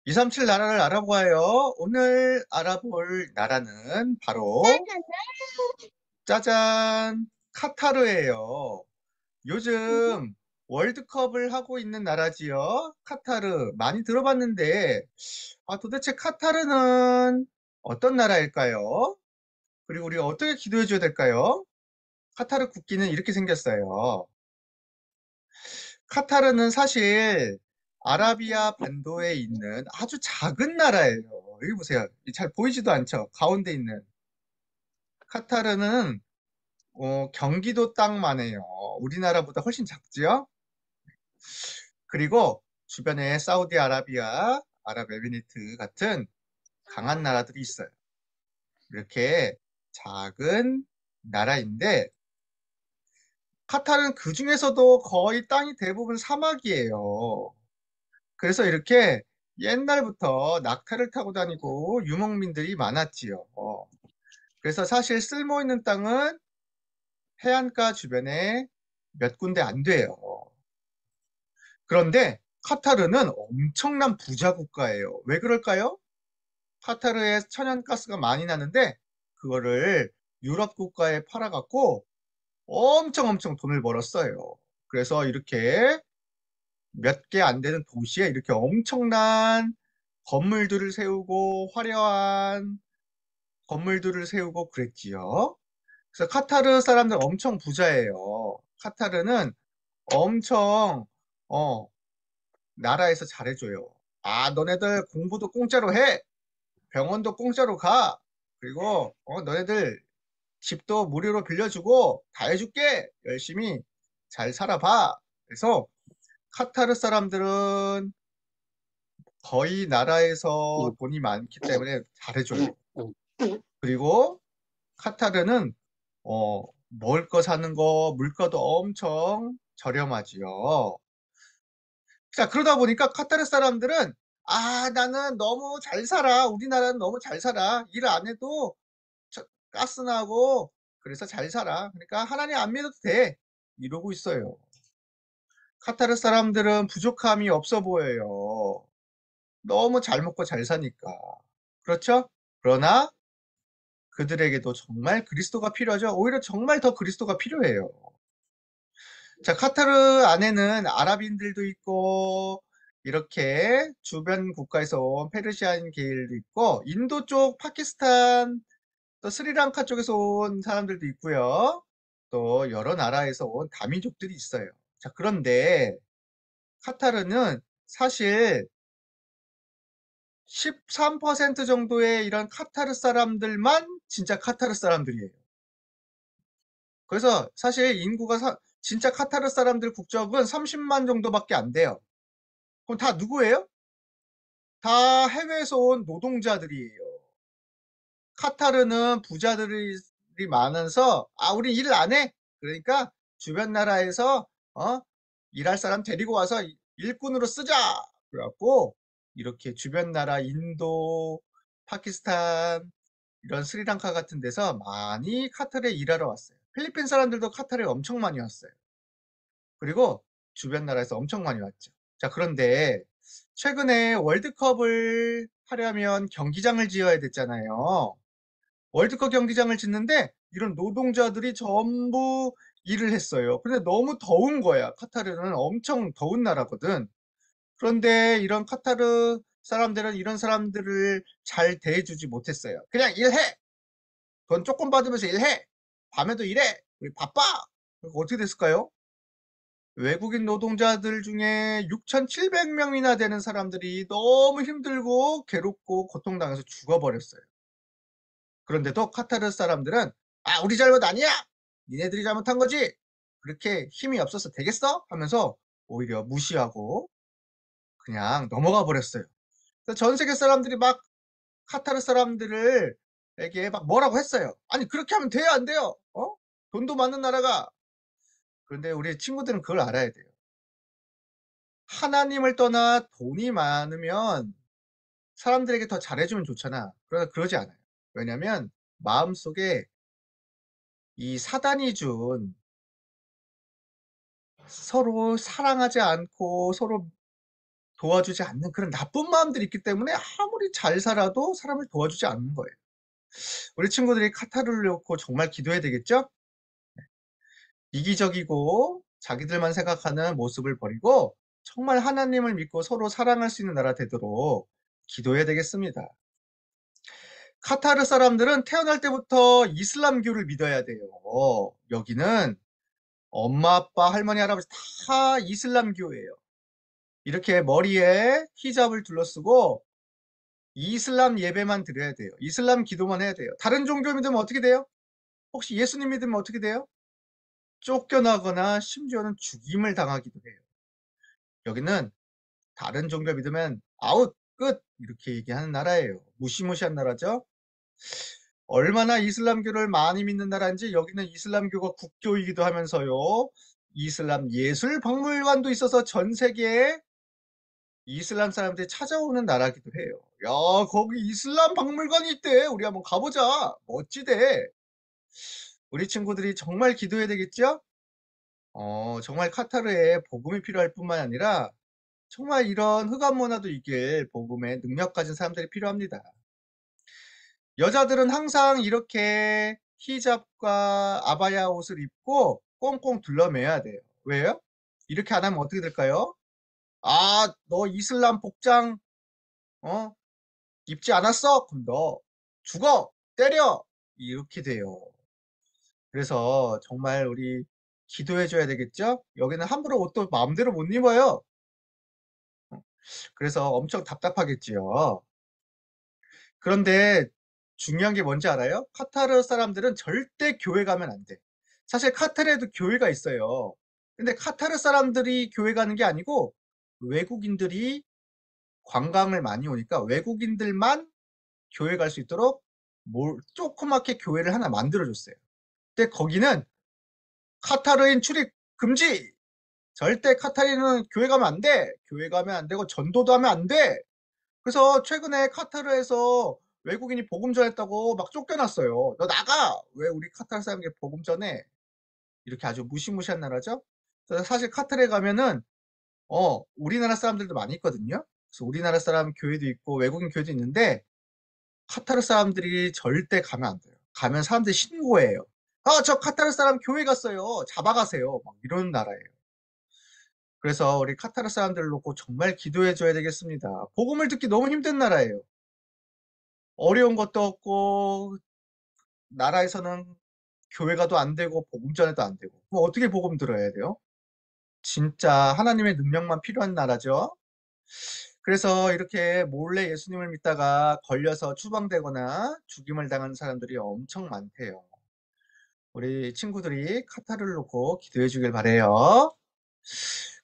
237 나라를 알아보아요. 오늘 알아볼 나라는 바로 짜잔 카타르예요. 요즘 월드컵을 하고 있는 나라지요. 카타르 많이 들어봤는데 도대체 카타르는 어떤 나라일까요? 그리고 우리가 어떻게 기도해 줘야 될까요? 카타르 국기는 이렇게 생겼어요. 카타르는 사실 아라비아 반도에 있는 아주 작은 나라예요. 여기 보세요. 잘 보이지도 않죠? 가운데 있는. 카타르는 경기도 땅만 해요. 우리나라보다 훨씬 작지요? 그리고 주변에 사우디아라비아, 아랍에미리트 같은 강한 나라들이 있어요. 이렇게 작은 나라인데 카타르는 그 중에서도 거의 땅이 대부분 사막이에요. 그래서 이렇게 옛날부터 낙타를 타고 다니고 유목민들이 많았지요. 그래서 사실 쓸모 있는 땅은 해안가 주변에 몇 군데 안 돼요. 그런데 카타르는 엄청난 부자 국가예요. 왜 그럴까요? 카타르에 천연가스가 많이 나는데 그거를 유럽 국가에 팔아갖고 엄청 돈을 벌었어요. 그래서 이렇게 몇 개 안 되는 도시에 이렇게 엄청난 건물들을 세우고 화려한 건물들을 세우고 그랬지요. 그래서 카타르 사람들 엄청 부자예요. 카타르는 엄청 어, 나라에서 잘해줘요. 너네들 공부도 공짜로 해. 병원도 공짜로 가. 그리고 너네들 집도 무료로 빌려주고 다 해줄게. 열심히 잘 살아봐. 그래서 카타르 사람들은 거의 나라에서 응, 돈이 많기 때문에 잘해줘요. 응. 그리고 카타르는 먹을 거 사는 거 물가도 엄청 저렴하지요. 자, 그러다 보니까 카타르 사람들은 나는 너무 잘 살아. 우리나라는 너무 잘 살아. 일 안 해도 가스 나고 그래서 잘 살아. 그러니까 하나님 안 믿어도 돼. 이러고 있어요. 카타르 사람들은 부족함이 없어 보여요. 너무 잘 먹고 잘 사니까. 그렇죠? 그러나 그들에게도 정말 그리스도가 필요하죠. 오히려 정말 더 그리스도가 필요해요. 자, 카타르 안에는 아랍인들도 있고, 이렇게 주변 국가에서 온 페르시안 계열도 있고, 인도 쪽, 파키스탄, 또 스리랑카 쪽에서 온 사람들도 있고요. 또 여러 나라에서 온 다민족들이 있어요. 자, 그런데 카타르는 사실 13% 정도의 이런 카타르 사람들만 진짜 카타르 사람들이에요. 그래서 사실 인구가 진짜 카타르 사람들 국적은 30만 정도밖에 안 돼요. 그럼 다 누구예요? 다 해외에서 온 노동자들이에요. 카타르는 부자들이 많아서 우리 일 안 해. 그러니까 주변 나라에서 일할 사람 데리고 와서 일꾼으로 쓰자. 그래갖고 이렇게 주변 나라 인도, 파키스탄, 이런 스리랑카 같은 데서 많이 카타르에 일하러 왔어요. 필리핀 사람들도 카타르에 엄청 많이 왔어요. 그리고 주변 나라에서 엄청 많이 왔죠. 자, 그런데 최근에 월드컵을 하려면 경기장을 지어야 됐잖아요. 월드컵 경기장을 짓는데 이런 노동자들이 전부 일을 했어요. 근데 너무 더운 거야. 카타르는 엄청 더운 나라거든. 그런데 이런 카타르 사람들은 이런 사람들을 잘 대해주지 못했어요. 그냥 일해! 돈 조금 받으면서 일해! 밤에도 일해! 우리 바빠! 어떻게 됐을까요? 외국인 노동자들 중에 6,700명이나 되는 사람들이 너무 힘들고 괴롭고 고통당해서 죽어버렸어요. 그런데도 카타르 사람들은 우리 잘못 아니야! 니네들이 잘못한 거지! 그렇게 힘이 없어서 되겠어? 하면서 오히려 무시하고 그냥 넘어가 버렸어요. 그래서 전 세계 사람들이 막 카타르 사람들을 에게 막 뭐라고 했어요. 아니 그렇게 하면 돼요 안 돼요? 돈도 많은 나라가. 그런데 우리 친구들은 그걸 알아야 돼요. 하나님을 떠나 돈이 많으면 사람들에게 더 잘해주면 좋잖아. 그러나 그러지 않아요. 왜냐면 마음속에 이 사단이 준 서로 사랑하지 않고 서로 도와주지 않는 그런 나쁜 마음들이 있기 때문에 아무리 잘 살아도 사람을 도와주지 않는 거예요. 우리 친구들이 카타르를 놓고 정말 기도해야 되겠죠? 이기적이고 자기들만 생각하는 모습을 버리고 정말 하나님을 믿고 서로 사랑할 수 있는 나라 되도록 기도해야 되겠습니다. 카타르 사람들은 태어날 때부터 이슬람교를 믿어야 돼요. 여기는 엄마, 아빠, 할머니, 할아버지 다 이슬람교예요. 이렇게 머리에 히잡을 둘러쓰고 이슬람 예배만 드려야 돼요. 이슬람 기도만 해야 돼요. 다른 종교 믿으면 어떻게 돼요? 혹시 예수님 믿으면 어떻게 돼요? 쫓겨나거나 심지어는 죽임을 당하기도 해요. 여기는 다른 종교 믿으면 아웃, 끝 이렇게 얘기하는 나라예요. 무시무시한 나라죠. 얼마나 이슬람교를 많이 믿는 나라인지 여기는 이슬람교가 국교이기도 하면서요. 이슬람 예술 박물관도 있어서 전 세계에 이슬람 사람들이 찾아오는 나라기도 해요. 야, 거기 이슬람 박물관이 있대. 우리 한번 가보자. 멋지대. 우리 친구들이 정말 기도해야 되겠죠? 정말 카타르에 복음이 필요할 뿐만 아니라 정말 이런 흑암 문화도 이길 복음의 능력 가진 사람들이 필요합니다. 여자들은 항상 이렇게 히잡과 아바야 옷을 입고 꽁꽁 둘러매야 돼요. 왜요? 이렇게 안 하면 어떻게 될까요? 아, 너 이슬람 복장 어? 입지 않았어? 그럼 너 죽어! 때려! 이렇게 돼요. 그래서 정말 우리 기도해줘야 되겠죠? 여기는 함부로 옷도 마음대로 못 입어요. 그래서 엄청 답답하겠지요. 그런데 중요한 게 뭔지 알아요? 카타르 사람들은 절대 교회 가면 안 돼. 사실 카타르에도 교회가 있어요. 근데 카타르 사람들이 교회 가는 게 아니고 외국인들이 관광을 많이 오니까 외국인들만 교회 갈 수 있도록 조그맣게 교회를 하나 만들어줬어요. 근데 거기는 카타르인 출입 금지! 절대 카타르인은 교회 가면 안 돼! 교회 가면 안 되고 전도도 하면 안 돼! 그래서 최근에 카타르에서 외국인이 복음 전했다고 막 쫓겨났어요. 너 나가! 왜 우리 카타르 사람에게 복음 전해? 이렇게 아주 무시무시한 나라죠. 그래서 사실 카타르에 가면은 우리나라 사람들도 많이 있거든요. 그래서 우리나라 사람 교회도 있고 외국인 교회도 있는데 카타르 사람들이 절대 가면 안 돼요. 가면 사람들이 신고해요. 저 카타르 사람 교회 갔어요. 잡아가세요. 막 이런 나라예요. 그래서 우리 카타르 사람들을 놓고 정말 기도해줘야 되겠습니다. 복음을 듣기 너무 힘든 나라예요. 어려운 것도 없고 나라에서는 교회가도 안 되고 복음 전에도 안 되고 그럼 어떻게 복음 들어야 돼요? 진짜 하나님의 능력만 필요한 나라죠. 그래서 이렇게 몰래 예수님을 믿다가 걸려서 추방되거나 죽임을 당한 사람들이 엄청 많대요. 우리 친구들이 카타르를 놓고 기도해 주길 바래요.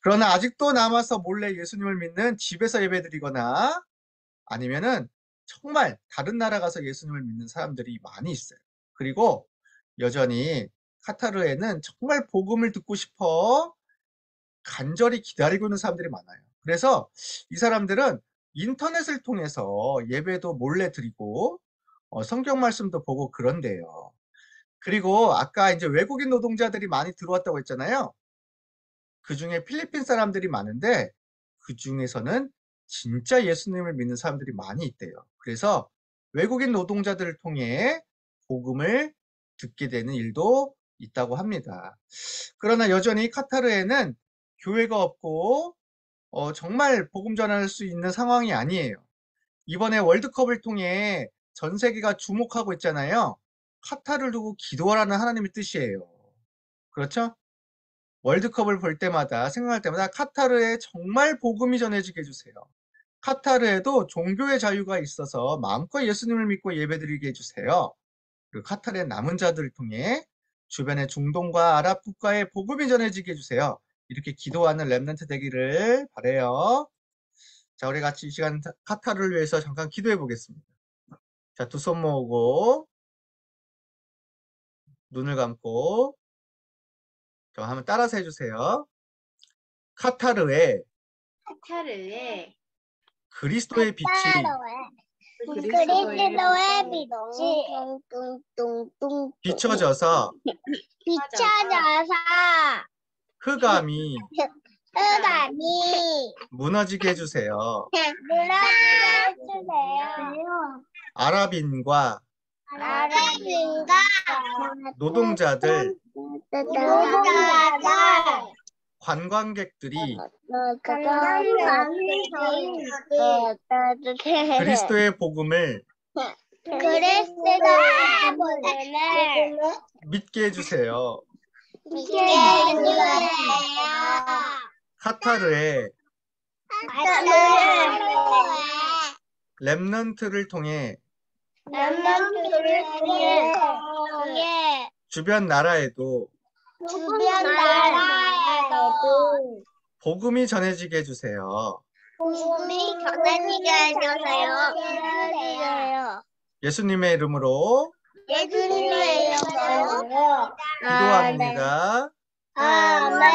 그러나 아직도 남아서 몰래 예수님을 믿는 집에서 예배드리거나 아니면은 정말 다른 나라 가서 예수님을 믿는 사람들이 많이 있어요. 그리고 여전히 카타르에는 정말 복음을 듣고 싶어 간절히 기다리고 있는 사람들이 많아요. 그래서 이 사람들은 인터넷을 통해서 예배도 몰래 드리고 성경 말씀도 보고 그런데요. 그리고 아까 이제 외국인 노동자들이 많이 들어왔다고 했잖아요. 그중에 필리핀 사람들이 많은데 그중에서는 진짜 예수님을 믿는 사람들이 많이 있대요. 그래서 외국인 노동자들을 통해 복음을 듣게 되는 일도 있다고 합니다. 그러나 여전히 카타르에는 교회가 없고 정말 복음 전할 수 있는 상황이 아니에요. 이번에 월드컵을 통해 전 세계가 주목하고 있잖아요. 카타르를 두고 기도하라는 하나님의 뜻이에요. 그렇죠? 월드컵을 볼 때마다 생각할 때마다 카타르에 정말 복음이 전해지게 해주세요. 카타르에도 종교의 자유가 있어서 마음껏 예수님을 믿고 예배드리게 해주세요. 그리고 카타르의 남은 자들을 통해 주변의 중동과 아랍 국가에 복음이 전해지게 해주세요. 이렇게 기도하는 렘넌트 되기를 바래요. 자, 우리 같이 이 시간 카타르를 위해서 잠깐 기도해 보겠습니다. 자, 두 손 모으고 눈을 감고 한번 따라서 해주세요. 카타르에 카타르에 그리스도의 빛이 그리스도의 빛이 비춰져서 비춰져서 흑암이 뜨다니 무너지게 해주세요. 무너지게 해주세요. 아랍인과 아랍인과 노동자들, 노동자들 관광객들이 관광객들이 그리스도의 복음을 그리스도의 복음을 믿게 해주세요. 믿게 해주세요. 카타르의 렘넌트를 통해 렘넌트를 통해 주변 나라에도 주변 나라에도 복음이 전해지게 해주세요. 복음이 전해지게 해주세요. 예수님의 이름으로 예수님의 이름으로 기도합니다. 아멘.